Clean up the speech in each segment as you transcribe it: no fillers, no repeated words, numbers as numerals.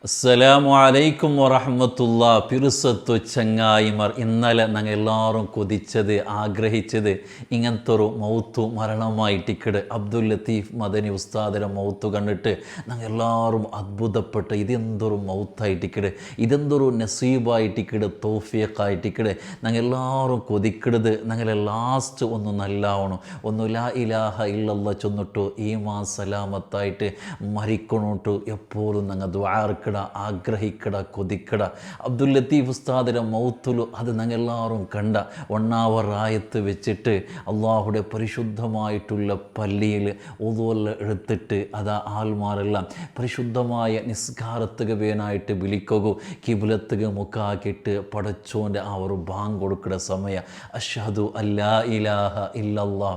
അസ്സലാമു അലൈക്കും വറഹ്മത്തുള്ളാ. പിറുസത്തു ചങ്ങായിമാർ, ഇന്നലെ ഞങ്ങൾ എല്ലാവരും കൊതിച്ചത് ആഗ്രഹിച്ചത് ഇങ്ങനത്തെ ഒരു മൗത്തു മരണമായിട്ടിക്കട് അബ്ദുൽ ലത്തീഫ് മദനി ഉസ്താദിൻ്റെ മൗത്ത് കണ്ടിട്ട് ഞങ്ങൾ എല്ലാവരും അത്ഭുതപ്പെട്ട് ഇതെന്തൊരു മൗത്തായിട്ടിക്കട്, ഇതെന്തൊരു നസീബായിട്ടിക്കട്, തൗഫീഖായിട്ടിക്കട്. ഞങ്ങൾ എല്ലാവരും കൊതിക്കിടത് ഞങ്ങൾ ലാസ്റ്റ് ഒന്ന് നല്ലാവണം, ഒന്ന് ലാ ഇലാഹ ഇല്ലല്ലാ ചൊന്നിട്ടു ഈമാൻ സലാമത്തായിട്ട് മരിക്കണോട്ടു എപ്പോഴും ഞങ്ങൾ ദ്വാർക്കിട ആഗ്രഹിക്കട കൊതിക്കട. അബ്ദുൽ ലത്തീഫ് ഉസ്താദിൻ്റെ മൗത്തുലു അത് ഞങ്ങൾ എല്ലാവരും കണ്ട ഒന്നാവറായത്ത് വെച്ചിട്ട് അള്ളാഹുടെ പരിശുദ്ധമായിട്ടുള്ള പള്ളിയിൽ ഒതുവെല്ലാം എടുത്തിട്ട് അതാ ആൽമാരെല്ലാം പരിശുദ്ധമായ നിസ്കാരത്തുക വേനായിട്ട് വിളിക്കുകയോ കിബിലത്തുക മുക്കാക്കിയിട്ട് പടച്ചോൻ്റെ ആ ഒരു ബാങ്ക് കൊടുക്കുന്ന സമയം അഷ്ഹദു അല്ലാ ഇലാഹ ഇല്ലല്ലാ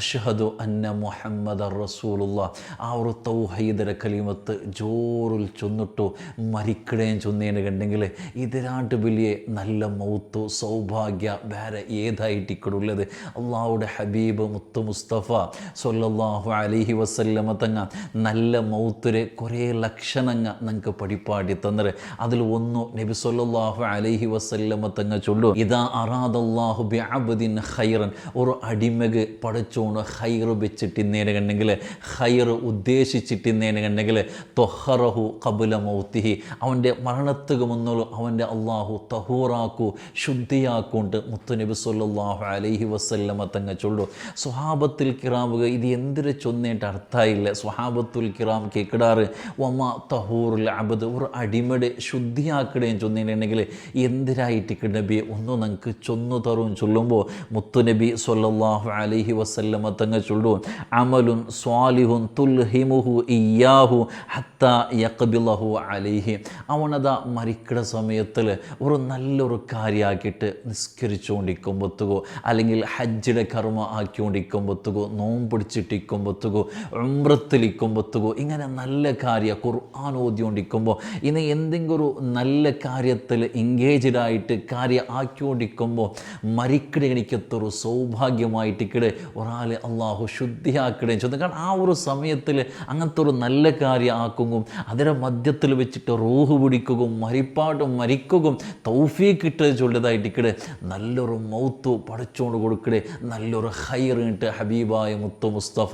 അഷ്ഹദു അന്ന മുഹമ്മദ് റസൂലുള്ളാ ആ ഒരു തൗഹീദിൻ്റെ കലിമത്ത് ജോറിൽ ചൊന്നിട്ടു മരിക്കടേം ചൊന്നേനെ കണ്ടെങ്കിൽ ഇതിനാണ്ട് വലിയ നല്ല മൗത്തു സൗഭാഗ്യ വേറെ ഏതായിട്ടിക്കടുള്ളത്. അള്ളാഹുടെ ഹബീബ് മുത്തു മുസ്തഫ സല്ലല്ലാഹു അലൈഹി വസല്ലമ തങ്ങ നല്ല മൗത്തിരെ കുറേ ലക്ഷണങ്ങൾ ഞങ്ങൾക്ക് പഠിപ്പാടി തന്നത്. അതിൽ ഒന്ന് നബി സല്ലല്ലാഹു അലൈഹി വസല്ലമ തങ്ങ ചൊല്ലു, ഇദാ അറാദല്ലാഹു ബിഅബ്ദിൻ ഖൈറൻ, ഒരു അടിമക്ക് പടച്ചോണ് ഖൈർ വെച്ചിട്ടിന്നേനെ കണ്ടെങ്കിൽ ഖൈർ ഉദ്ദേശിച്ചിട്ടിന്നേനെ കണ്ടെങ്കിൽ തൊഹറഹു ഖബുല മൗത്തിഹി, അവൻ്റെ മരണത്തുക മുന്നോളൂ അവൻ്റെ അള്ളാഹു തഹൂറാക്കൂ ശുദ്ധിയാക്കൊണ്ട് മുത്തുനബി സല്ലല്ലാഹു അലൈഹി വസല്ലമ തങ്ങ ചൊല്ലു. സ്വഹാബത്തുൽ കിറാമുക ഇത് എന്തൊരു ചൊന്നേട്ട് അർത്ഥമായില്ല. സ്വഹാബത്തുൽ കിറാം കേക്കിടാറ് വമ തഹൂറുൽ അബ്ദ്, ഒരു അടിമയുടെ ശുദ്ധിയാക്കിടേയും ചൊന്നേണ്ടെങ്കിൽ എന്തിനായിട്ട് നബി ഒന്ന് നമുക്ക് ചൊന്നു തറും ചൊല്ലുമ്പോൾ മുത്തുനബി സല്ലല്ലാഹു അലൈഹി വസല്ലമ തങ്ങ ചൊല്ലു, അമലുൻ സ്വാലിഹുൻ തുൽഹിമുഹു ഇയ്യാഹു ഹത്താ യഖ്ബിലഹു അലൈഹി, അവനതാ മരിക്കട സമയത്തിൽ ഒരു നല്ലൊരു കാര്യമാക്കിയിട്ട് നിസ്കരിച്ചുകൊണ്ടിരിക്കുമ്പോഴത്തുകോ അല്ലെങ്കിൽ ഹജ്ജിയുടെ കർമ്മ ആക്കിക്കൊണ്ടിരിക്കുമ്പോഴത്തുകോ നോമ്പൊടിച്ചിട്ടിരിക്കുമ്പോഴത്തുകോ ഉംറത്തിലിരിക്കുമ്പോഴത്തുകോ ഇങ്ങനെ നല്ല കാര്യം ഖുർആൻ ഓതിക്കൊണ്ടിരിക്കുമ്പോൾ ഇന്ന് എന്തെങ്കിലും ഒരു നല്ല കാര്യത്തിൽ എൻഗേജ്ഡായിട്ട് കാര്യം ആക്കിക്കൊണ്ടിരിക്കുമ്പോൾ മരിക്കട എനിക്കത്തൊരു സൗഭാഗ്യമായിട്ടിക്കടെ ഒരാൾ അള്ളാഹു ശുദ്ധിയാക്കടേയും ചോദിക്കും. കാരണം ആ ഒരു സമയത്തിൽ അങ്ങനത്തെ ഒരു നല്ല കാര്യം ആക്കുകയും അതിൻ്റെ മധ്യത്തിൽ വെച്ചിട്ട് റൂഹ് പിടിക്കുകയും മരിക്കുകയും തൗഫീഖ് ഇട്ട് ചൊല്ലതായിട്ടിക്കടെ നല്ലൊരു മൗത്തു പടച്ചോണ്ട് കൊടുക്കടെ നല്ലൊരു ഖൈറിട്ട് ഹബീബായ മുത്തു മുസ്തഫ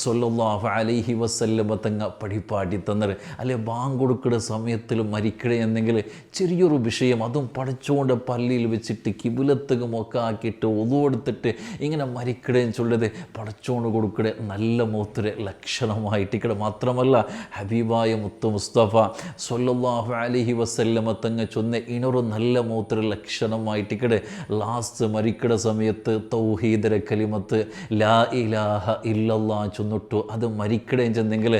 സല്ലല്ലാഹു അലൈഹി വസല്ലമ തങ്ങ പഠിപ്പാട്ടി തന്നത്. അല്ലെ ബാങ്ക് കൊടുക്കുന്ന സമയത്തിൽ മരിക്കടേ എന്നെങ്കിൽ ചെറിയൊരു വിഷയം അതും പടച്ചോണ്ട് പള്ളിയിൽ വെച്ചിട്ട് കിബിലത്തുകമൊക്കെ ആക്കിയിട്ട് ഒതുവെടുത്തിട്ട് ഇങ്ങനെ മരിക്കടേന്ന് ചൊല്ലത് പടച്ചോണ്ട് കൊടുക്കടെ നല്ല മൗത്തിൻ്റെ ലക്ഷണമായിട്ടിക്കടെ. മാത്രമല്ല ഹബീബായ മുത്തു മുസ്തഫ സല്ലല്ലാഹു അലൈഹി വസല്ലമ തങ്ങ ചൊന്ന ഇനൊരു നല്ല മൗത്തിൻ്റെ ലക്ഷണമായിട്ടിക്കടെ ലാസ്റ്റ് മരിക്കട സമയത്ത് തൗഹീദിൻ്റെ കലിമത്ത് ലാ ഇലാഹ ഇല്ലല്ലാ ചൊന്നിട്ടു അത് മരിക്കടേം ചെന്നെങ്കിൽ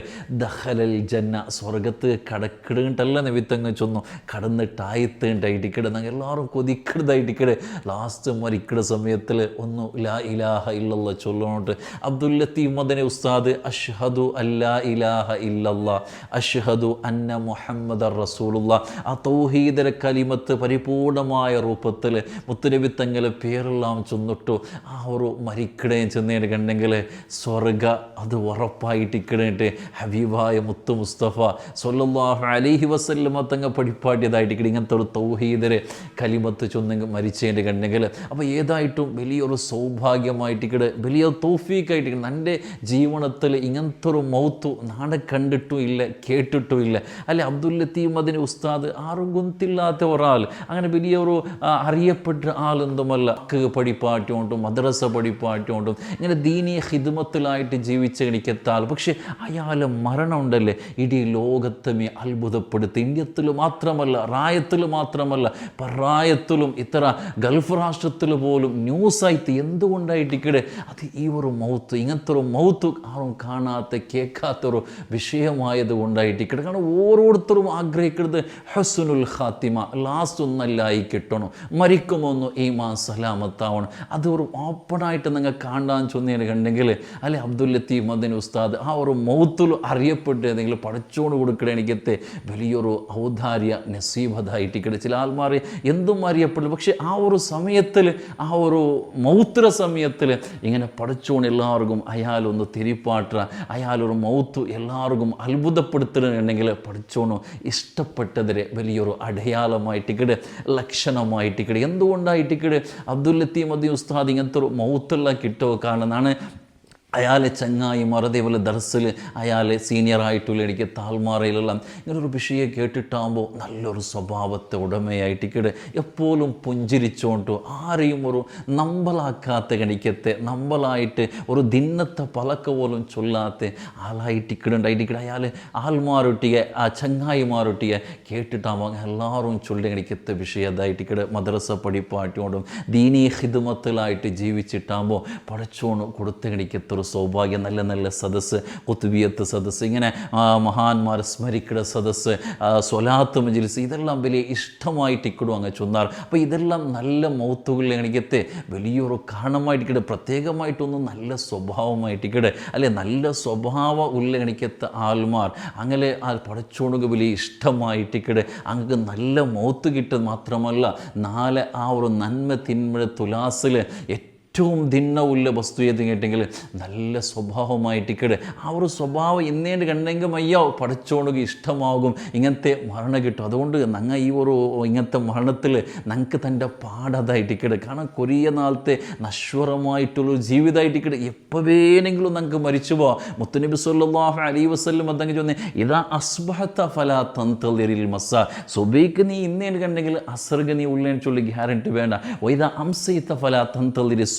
ദഖലൽ ജന്ന, സ്വർഗത്ത് കടക്കിടേണ്ടല്ല നബിത്തങ്ങ ചൊന്നു കടന്നിട്ടായിത്തേണ്ടായിട്ടിക്കടെ ഞങ്ങൾ എല്ലാവരും കൊതിക്കടതായിട്ടിക്കടെ ലാസ്റ്റ് മരിക്കട സമയത്തിൽ ഒന്ന് ലാ ഇലാഹ ഇല്ലല്ലാ ചൊല്ലണോട്ട് അബ്ദുൽ ലത്തീഫ് മദനി ഉസ്താദ് അഷ്ഹദു അല്ലാ ഇലാഹ ഇല്ലല്ലാ അഷ്ഹദു അന്ന മുഹമ്മദ് റസൂലുള്ളാ ആ തൗഹീദിൻ്റെ കലിമത്ത് പരിപൂർണമായ രൂപത്തിൽ മുത്തുനബി തങ്ങളെ പേരെല്ലാം ചൊന്നിട്ടു ആ ഒരു മരിക്കടേം ചെന്നേനെ കണ്ടെങ്കിൽ സ്വർഗ അത് ഉറപ്പായിട്ടിക്കടേട്ട് ഹബീബായ മുത്തു മുസ്തഫ സല്ലല്ലാഹു അലൈഹി വസല്ലമ തങ്ങ പഠിപ്പാട്ടിയതായിട്ടിക്കടെ ഇങ്ങനത്തെ ഒരു തൗഹീദിൻ്റെ കലിമത്ത് ചൊന്നെങ്കിൽ മരിച്ചതിൻ്റെ കണ്ടെങ്കിൽ അപ്പോൾ ഏതായിട്ടും വലിയൊരു സൗഭാഗ്യമായിട്ടിക്കടെ വലിയ തൗഫീഖായിട്ടിക്കടെ. എൻ്റെ ജീവനത്തിൽ ഇങ്ങനത്തെ ഒരു മൗത്തു നാടെ കണ്ടിട്ടും ഇല്ല കേട്ടിട്ടും ഇല്ല. അല്ലെ അബ്ദുൽ ലത്തീഫ് മദനി ഉസ്താദ് ആരും ഗുന്തില്ലാത്ത ഒരാൾ, അങ്ങനെ വലിയൊരു അറിയപ്പെട്ട ആളെന്തുമല്ല. പഠിപ്പാറ്റുകൊണ്ടും മദ്രസ പഠിപ്പാറ്റുകൊണ്ടും ഇങ്ങനെ ദീനീയ ഖിദ്മത്തിലായിട്ട് ജീവിച്ച എനിക്കെത്താൽ, പക്ഷെ അയാളെ മരണം ഉണ്ടല്ലേ ഇടീ ലോകത്തമേ അത്ഭുതപ്പെടുത്തി. ഇന്ത്യത്തിൽ മാത്രമല്ല റായത്തിൽ മാത്രമല്ല പറായത്തിലും ഇത്ര ഗൾഫ് രാഷ്ട്രത്തിൽ പോലും ന്യൂസായിട്ട് എന്തുകൊണ്ടായിട്ടിക്കടെ അത് ഈ ഒരു മൗത്ത് ഇങ്ങനത്തെ ഒരു മൗത്ത് ആരും കാണാത്ത കേൾക്കാത്തൊരു വിഷയമായത് കൊണ്ടായിട്ടിക്കടെ. കാരണം ഓരോരുത്തരും ആഗ്രഹിക്കുന്നത് ഹസ്നുൽ ഖാത്തിമ, ലാസ്റ്റ് ഒന്നല്ലായി കിട്ടണം, മരിക്കുമൊന്ന് ഈമാൻ സലാമത്താവണം. അതൊരു ഓപ്പണായിട്ട് നിങ്ങൾ കാണാൻ ചൊന്നേനെ കണ്ടെങ്കിൽ അല്ലെ അബ്ദുൽ ലത്തീഫ് മദനി ഉസ്താദ് ആ ഒരു മൗത്തിൽ അറിയപ്പെട്ട് ഏതെങ്കിലും പടച്ചോണ്ട് കൊടുക്കണ എനിക്കത്തെ വലിയൊരു ഔദാര്യ നസീബതായിട്ടിക്കടെ. ചില ആൾമാർ എന്തും അറിയപ്പെടും, പക്ഷെ ആ ഒരു സമയത്തിൽ ആ ഒരു മൗത്തിര സമയത്തിൽ ഇങ്ങനെ പടച്ചോൺ എല്ലാവർക്കും അയാളൊന്ന് തിരിപ്പാട്ടുക, അയാളൊരു മൗത്ത് എല്ലാവർക്കും അത്ഭുതപ്പെടുത്തുന്നുണ്ടെങ്കിൽ പഠിച്ചു പഠിച്ചോണു ഇഷ്ടപ്പെട്ടതിരെ വലിയൊരു അടയാളമായിട്ടിക്കട് ലക്ഷണമായിട്ടിക്കട് എന്തുകൊണ്ടായിട്ടിക്കട് അബ്ദുൽ ലത്തീഫ് മദനി ഉസ്താദ് ഇങ്ങനത്തെ ഒരു മൗത്തുള്ള കിട്ടോ കാരണമാണ് അയാളെ ചങ്ങായിമാർ അതേപോലെ ദർസിൽ അയാളെ സീനിയറായിട്ടുള്ള എനിക്ക് താൽമാറയിലെല്ലാം ഇങ്ങനൊരു വിഷയം കേട്ടിട്ടാകുമ്പോൾ നല്ലൊരു സ്വഭാവത്തെ ഉടമയായിട്ടിക്കട് എപ്പോഴും പുഞ്ചിരിച്ചോണ്ടു ആരെയും ഒരു നമ്പലാക്കാത്ത കണിക്കത്തെ നമ്പലായിട്ട് ഒരു ദിന്നത്തെ പലക്ക പോലും ചൊല്ലാത്ത ആളായിട്ടിക്കടുണ്ടായിട്ടിക്കട അയാൾ ആൾമാരൊട്ടിയെ ആ ചങ്ങായിമാരൊട്ടിയെ കേട്ടിട്ടാകുമ്പോൾ എല്ലാവരും ചൊല്ലി കണിക്കത്തെ വിഷയം അതായിട്ടിക്കട് മദ്രസ പഠിപ്പാട്ടിയോണ്ടും ദീനീ ഹിദ്മത്തിലായിട്ട് ജീവിച്ചിട്ടാകുമ്പോൾ പടച്ചോണ് കൊടുത്ത കണിക്കത്തെ ഒരു സൗഭാഗ്യം നല്ല നല്ല സദസ്സ് കുത്തുബിയത്ത് സദസ്സ് ഇങ്ങനെ മഹാന്മാരെ സ്മരിക്കുന്ന സദസ്സ് സ്വലാത്ത് മജ്ലിസ് ഇതെല്ലാം വലിയ ഇഷ്ടമായിട്ടിക്കിടും അങ്ങ് ചൊന്നാർ. അപ്പോൾ ഇതെല്ലാം നല്ല മൗത്തുകളിൽ എനിക്കത്തെ വലിയൊരു കാരണമായിട്ടിക്കട്ടെ പ്രത്യേകമായിട്ടൊന്നും നല്ല സ്വഭാവമായിട്ടിക്കട്ടെ അല്ലെ നല്ല സ്വഭാവ ഉള്ള എനിക്കത്തെ ആൾമാർ അങ്ങനെ ആ പടച്ചോണുക വലിയ ഇഷ്ടമായിട്ടിക്കട്ടെ അങ്ങക്ക് നല്ല മൗത്ത് കിട്ടുക മാത്രമല്ല നാളെ ആ ഒരു നന്മ തിന്മ തുലാസിൽ ഏറ്റവും ദിന്നവുള്ള വസ്തു ഏത് കേട്ടെങ്കിൽ നല്ല സ്വഭാവമായിട്ടിക്കട് ആ ഒരു സ്വഭാവം ഇന്നേണ്ട് കണ്ടെങ്കിൽ മയ്യോ പഠിച്ചോണുക ഇഷ്ടമാകും ഇങ്ങനത്തെ മരണം കിട്ടും. അതുകൊണ്ട് ഞങ്ങൾ ഈ ഒരു ഇങ്ങനത്തെ മരണത്തിൽ ഞങ്ങൾക്ക് തൻ്റെ പാടതായിട്ടിക്കട് കാരണം കൊറിയ നാളത്തെ നശ്വരമായിട്ടുള്ളൊരു ജീവിതമായിട്ടിക്കട് എപ്പോൾ വേണമെങ്കിലും ഞങ്ങൾക്ക് മരിച്ചു പോവാം. മുത്തുനബി സല്ലല്ലാഹു അലൈഹി വസല്ലം അതെങ്കിൽ ചൊന്നേ ഇതാ അസ്ബഹത ഫലാ തന്തളിരിൽ മസ്സാ സുബൈക്ക് നീ ഇന്നേണ്ട് കണ്ടെങ്കിൽ അസർഗ് നീ ഉള്ളേന്ന് ചൊല്ലി ഗ്യാരണ്ടി വേണ്ട. ഇതാ അംസൈത്ത ഫലാ തന്തളിരി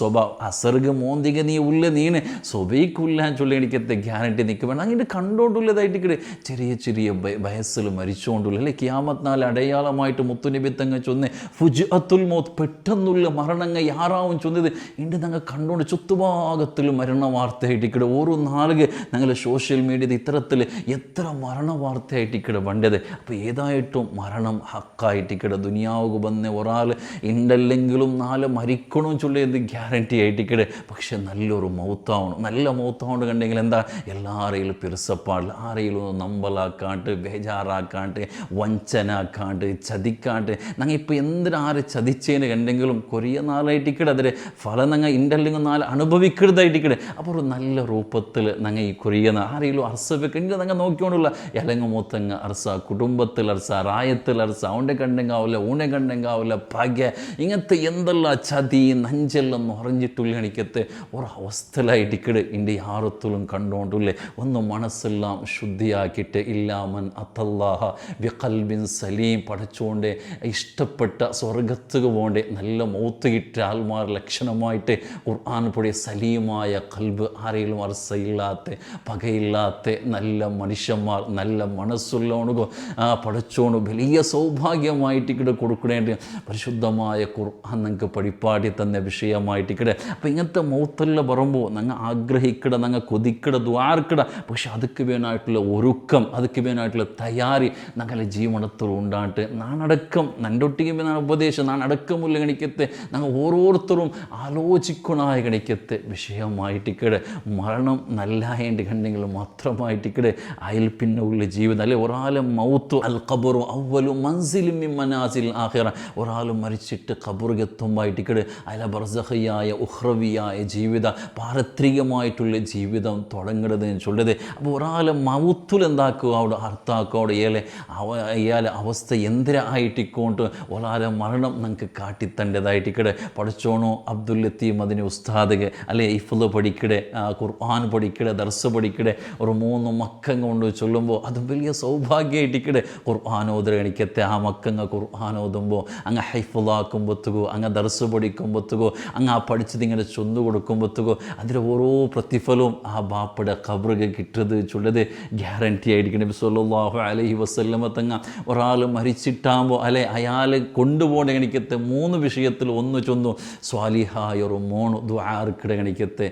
അസർഗ് മോന്തിക നീ ഉള്ള നീന് സ്വബൈക്കുള്ള ചൊല്ലി എനിക്കത്തെ ഗ്യാരണ്ടി നിൽക്കുക വേണം. അങ്ങനെ കണ്ടുകൊണ്ടുള്ളതായിട്ട് ചെറിയ ചെറിയ വയസ്സിൽ മരിച്ചുകൊണ്ടുള്ള അല്ലെ കിയാമത്ത് നാൾ അടയാളമായിട്ട് മുത്തുനബി തങ്ങൾ ചൊന്ന് ഫുജ്അത്തുൽ മൗത്ത് പെട്ടെന്നുള്ള മരണങ്ങൾ യാറാവും ചൊന്നത് ഇണ്ട് ഞങ്ങൾ കണ്ടുകൊണ്ട് ചുറ്റുഭാഗത്തിൽ മരണ വാർത്തയായിട്ടിക്കടെ ഓരോ നാളുക ഞങ്ങൾ സോഷ്യൽ മീഡിയയിൽ ഇത്തരത്തിൽ എത്ര മരണ വാർത്തയായിട്ടിക്കടെ വണ്ടത്. അപ്പോൾ ഏതായിട്ടും മരണം ഹക്കായിട്ടിക്കടെ ദുനിയാവുക വന്ന ഒരാൾ ഉണ്ടല്ലെങ്കിലും നാളെ മരിക്കണം ചൊല്ലിയത് ഗ്യാരണ്ടി ആയിട്ടിക്കടെ. പക്ഷെ നല്ലൊരു മൗത്താവണം. നല്ല മൗത്താവണ്ട് കണ്ടെങ്കിൽ എന്താ എല്ലാവരെയും പിറസപ്പാടില്ല ആരെയും നമ്പലാക്കാണ്ട് ബേജാറാക്കാണ്ട് വഞ്ചനാക്കാണ്ട് ചതിക്കാണ്ട് ഞങ്ങൾ ഇപ്പോൾ എന്തിനാരെ ചതിച്ചതിന് കണ്ടെങ്കിലും കൊറിയ നാളായിട്ടിക്കടെ അതിൽ ഫലം ഞങ്ങൾ ഇണ്ടല്ലെങ്കിൽ നാളെ അനുഭവിക്കരുതായിട്ടിക്കടെ. അപ്പോൾ ഒരു നല്ല രൂപത്തിൽ ഞങ്ങൾ ഈ കൊറിയ ആരെയും അർസവൊക്കെ ഉണ്ട് ഞങ്ങൾ നോക്കിക്കൊണ്ടുള്ള ഇലങ്ങ മൂത്തങ്ങ അർസ കുടുംബത്തിൽ അർസ റായത്തിൽ അർസ അവൻ്റെ കണ്ടെങ്കാവില്ല ഊണെ കണ്ടെങ്കാവില്ല പക ഇങ്ങനത്തെ എന്തെല്ലാം ചതി നഞ്ചെല്ലാം പറഞ്ഞിട്ടുള്ള എനിക്കത്തെ ഒരവസ്ഥയിലായിട്ടിക്കട് എൻ്റെ യാറത്തിലും കണ്ടുകൊണ്ടില്ലേ ഒന്ന് മനസ്സെല്ലാം ശുദ്ധിയാക്കിയിട്ട് ഇല്ലാമൻ അത്തല്ലാഹ ബിഖൽബിൻ സലീം പഠിച്ചുകൊണ്ട് ഇഷ്ടപ്പെട്ട സ്വർഗത്തുക പോകേണ്ട നല്ല മൗത്ത് കിട്ടിയ ആൾമാർ ലക്ഷണമായിട്ട് ഖുർആൻ പൊടിയ സലീമായ കൽബ് ആരെയും അർസയില്ലാത്ത പകയില്ലാത്ത നല്ല മനുഷ്യന്മാർ നല്ല മനസ്സുള്ളവണുകോ പഠിച്ചോണു വലിയ സൗഭാഗ്യമായിട്ടിക്കടെ കൊടുക്കേണ്ട പരിശുദ്ധമായ ഖുർആൻ നിങ്ങൾക്ക് പഠിപ്പാടി തന്ന വിഷയമായിട്ടിക്കടെ. അപ്പോൾ ഇങ്ങനത്തെ മൗത്തെല്ലാം പറയുമ്പോൾ ഞങ്ങൾ ആഗ്രഹിക്കട ഞങ്ങൾ കൊതിക്കട ദ്വാർക്കട പക്ഷെ അതുക്ക് വേണമായിട്ടുള്ള ഒരുക്കം അതുക്ക് വേണമായിട്ടുള്ള തയ്യാറി ഞങ്ങളുടെ ജീവനത്തിൽ ഉണ്ടായിട്ട് നാനടക്കം നൻ്റൊട്ടിക്ക് ഞാൻ ഉപദേശം നാനടക്കമുള്ള ഗണിക്കത്തെ ഞങ്ങൾ ഓരോരുത്തരും ആലോചിക്കണായ ഗണിക്കത്തെ വിഷയമായിട്ടിക്കടെ മരണം നല്ലായൻ്റെ കണ്ടെങ്കിൽ മാത്രമായിട്ടിക്കടെ അയൽ പിന്നെ ഉള്ള ജീവിതം അല്ലെ ഒരാളെ മൗത്തു അൽ ഖബറു അവലു മൻസിലും മനാസിൽ ആഖിറ ഒരാൾ മരിച്ചിട്ട് ഖബറുകെത്തുമ്പോയിട്ടിക്കടെ അല ബർസഖിയായ ഉഖ്റവിയായ ജീവിത പാരത്രികമായിട്ടുള്ള ജീവിതം തുടങ്ങരുതെന്ന് ചൊല്ലത്. അപ്പോൾ ഒരാളെ മൗത്തുൽ എന്താക്കുക അവിടെ അർത്ഥാക്കുക അവിടെ ഇയാളെ അവസ്ഥ എന്തിനായിട്ടിക്കൊണ്ട് ഒരാളെ മരണം നമുക്ക് കാട്ടിത്തണ്ടതായിട്ടിക്കടെ. പഠിച്ചോണോ അബ്ദുൽ ലത്തീഫ് മദനി ഉസ്താദ് അല്ലെ ഇഫ്ള് പഠിക്കടെ ഖുർആൻ പഠിക്കടെ ദർസ് പഠിക്കടെ ഒരു 3 മക്കങ്ങ കൊണ്ട് ചൊല്ലുമ്പോൾ അത് വലിയ സൗഭാഗ്യമായിട്ടിക്കടെ. ഖുർആാനോദര എനിക്കത്തെ ആ മക്കങ്ങ ഖുർആാനോതുമ്പോൾ അങ്ങ് ഹൈഫുള്ളാക്കുമ്പോഴത്തേക്കോ അങ്ങ് ദർസ് പഠിക്കുമ്പോഴത്തേക്കോ അങ്ങ് ആ പഠിച്ചത് ഇങ്ങനെ ചൊന്നു കൊടുക്കുമ്പോഴത്തേക്കോ അതിൻ്റെ ഓരോ പ്രതിഫലവും ആ ബാപ്പയുടെ ഖബറുക കിട്ടുന്നത് ചൊല്ലത് ഗ്യാരണ്ടി ആയിരിക്കും. നബി സല്ലല്ലാഹു അലൈഹി വസല്ലമ തങ്ങ ഒരാൾ മരിച്ചിട്ടാകുമ്പോൾ അല്ലെ അയാൾ കൊണ്ടുപോകേണ്ട എനിക്കത്തെ 3 വിഷയത്തിൽ ഒന്ന് ചൊന്നു സ്വാലിഹായ ഒരു മോണ് ദുആർക്കിട എനിക്കത്തെ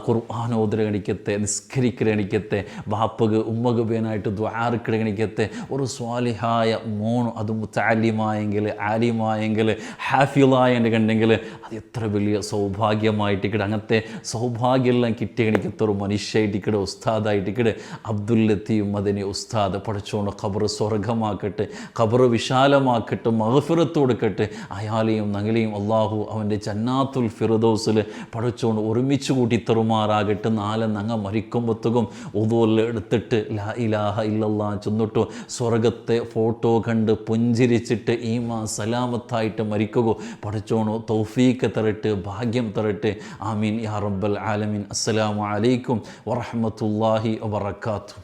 ഖുർആാനോദര എനിക്കത്തെ നിസ്കരിക്കിട എനിക്കത്തെ ബാപ്പക്ക് ഉമ്മക്ക് പേനായിട്ട് ദുആർക്കിട എനിക്കത്തെ ഒരു സ്വാലിഹായ മോണ് അത് മുത്തഅല്ലിമായെങ്കിൽ ആലിമായെങ്കിൽ ഹാഫിളായ കണ്ടെങ്കിൽ അത് എത്ര വലിയ സൗഭാഗ്യമായിട്ടിക്കടെ അങ്ങനത്തെ സൗഭാഗ്യമെല്ലാം കിട്ടിയ എനിക്കത്തൊരു മനുഷ്യായിട്ടിക്കടെ ഉസ്താദായിട്ടിക്കടെ അബ്ദുൽ ലത്തീഫ് മദനി ഉസ്താദ് പഠിച്ചുകൊണ്ട് ഖബർ സ്വർഗമാക്കട്ടെ, ഖബർ വിശാലമാക്കട്ടെ, മഗ്ഫിറത്ത് കൊടുക്കട്ടെ. അയാളെയും നങ്ങളെയും അള്ളാഹു അവൻ്റെ ജന്നാത്തുൽ ഫിർദൗസിൽ പഠിച്ചുകൊണ്ട് ഒരുമിച്ച് കൂട്ടി തെറുമാറാകട്ടെ. നാളെ നങ്ങ മരിക്കുമ്പോഴത്തേക്കും ഉദൂല്ലാം എടുത്തിട്ട് ലാ ഇലാഹ ഇല്ലല്ലാ ചെന്നിട്ടു സ്വർഗത്തെ ഫോട്ടോ കണ്ട് പുഞ്ചിരിച്ചിട്ട് ഈമാ സലാമത്തായിട്ട് മരിക്കുക പഠിച്ചോണു തൗഫീക്ക് തരട്ടെ, ഭാഗ്യം തരട്ടെ. ആമീൻ യാ റബ്ബൽ ആലമീൻ. അസ്സലാമു അലൈക്കും വറഹ്മത്തുള്ളാഹി വബറകാതുഹു.